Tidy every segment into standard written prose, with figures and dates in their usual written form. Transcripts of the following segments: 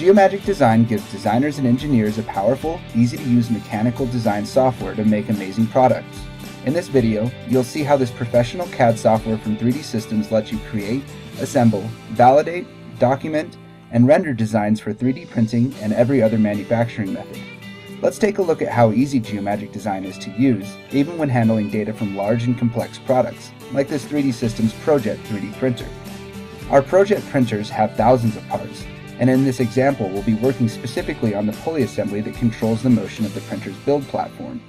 Geomagic Design gives designers and engineers a powerful, easy-to-use mechanical design software to make amazing products. In this video, you'll see how this professional CAD software from 3D Systems lets you create, assemble, validate, document, and render designs for 3D printing and every other manufacturing method. Let's take a look at how easy Geomagic Design is to use, even when handling data from large and complex products, like this 3D Systems ProJet 3D printer. Our ProJet printers have thousands of parts, and in this example we'll be working specifically on the pulley assembly that controls the motion of the printer's build platform.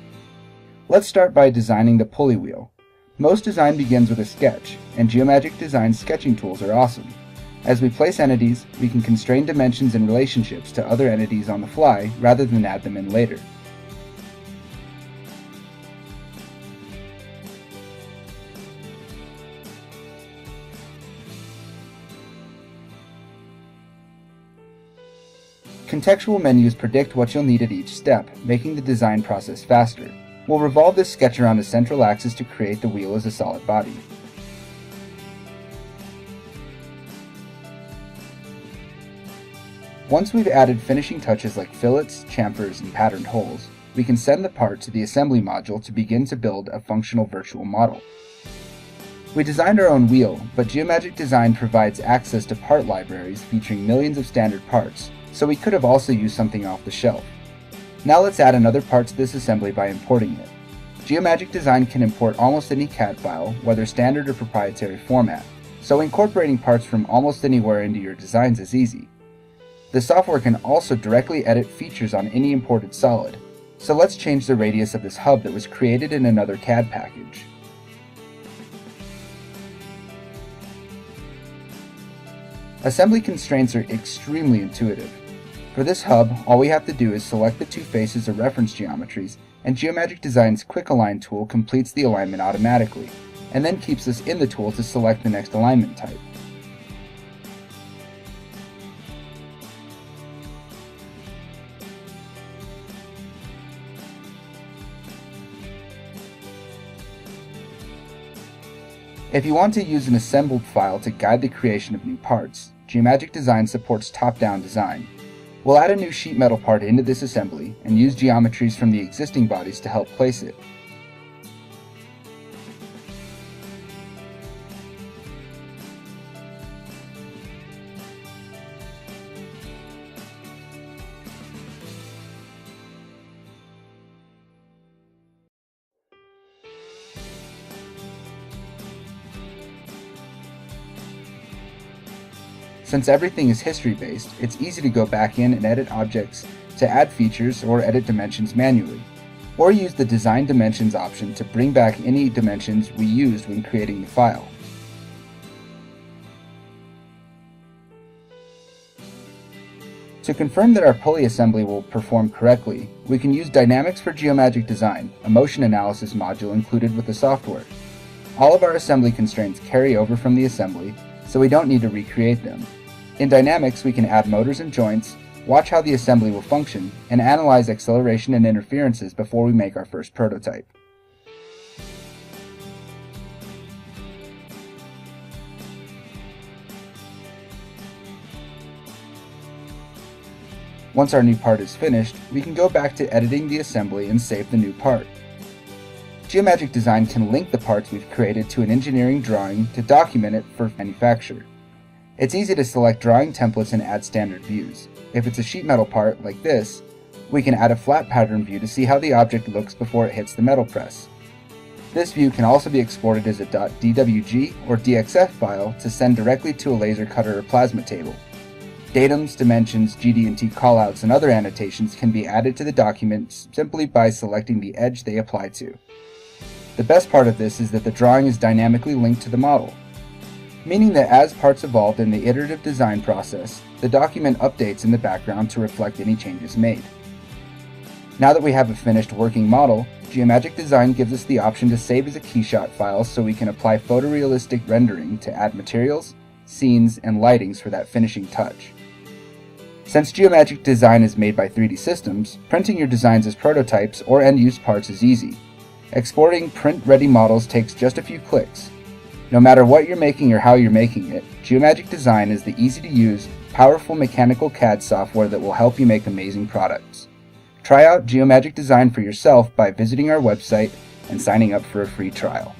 Let's start by designing the pulley wheel. Most design begins with a sketch, and Geomagic Design's sketching tools are awesome. As we place entities, we can constrain dimensions and relationships to other entities on the fly rather than add them in later. Contextual menus predict what you'll need at each step, making the design process faster. We'll revolve this sketch around a central axis to create the wheel as a solid body. Once we've added finishing touches like fillets, chamfers, and patterned holes, we can send the part to the assembly module to begin to build a functional virtual model. We designed our own wheel, but Geomagic Design provides access to part libraries featuring millions of standard parts, so we could have also used something off the shelf. Now let's add another part to this assembly by importing it. Geomagic Design can import almost any CAD file, whether standard or proprietary format, so incorporating parts from almost anywhere into your designs is easy. The software can also directly edit features on any imported solid, so let's change the radius of this hub that was created in another CAD package. Assembly constraints are extremely intuitive. For this hub, all we have to do is select the two faces or reference geometries, and Geomagic Design's Quick Align tool completes the alignment automatically, and then keeps us in the tool to select the next alignment type. If you want to use an assembled file to guide the creation of new parts, Geomagic Design supports Topdown design. We'll add a new sheet metal part into this assembly and use geometries from the existing bodies to help place it. Since everything is history-based, it's easy to go back in and edit objects to add features or edit dimensions manually, or use the Design Dimensions option to bring back any dimensions we used when creating the file. To confirm that our pulley assembly will perform correctly, we can use Dynamics for Geomagic Design, a motion analysis module included with the software. All of our assembly constraints carry over from the assembly, so we don't need to recreate them. In Dynamics, we can add motors and joints, watch how the assembly will function, and analyze acceleration and interferences before we make our first prototype. Once our new part is finished, we can go back to editing the assembly and save the new part. Geomagic Design can link the parts we've created to an engineering drawing to document it for manufacture. It's easy to select drawing templates and add standard views. If it's a sheet metal part, like this, we can add a flat pattern view to see how the object looks before it hits the metal press. This view can also be exported as a .dwg or DXF file to send directly to a laser cutter or plasma table. Datums, dimensions, GD&T callouts, and other annotations can be added to the document simply by selecting the edge they apply to. The best part of this is that the drawing is dynamically linked to the model, meaning that as parts evolved in the iterative design process, the document updates in the background to reflect any changes made. Now that we have a finished working model, Geomagic Design gives us the option to save as a keyshot file so we can apply photorealistic rendering to add materials, scenes, and lightings for that finishing touch. Since Geomagic Design is made by 3D Systems, printing your designs as prototypes or end-use parts is easy. Exporting print-ready models takes just a few clicks. No matter what you're making or how you're making it, Geomagic Design is the easy-to-use, powerful mechanical CAD software that will help you make amazing products. Try out Geomagic Design for yourself by visiting our website and signing up for a free trial.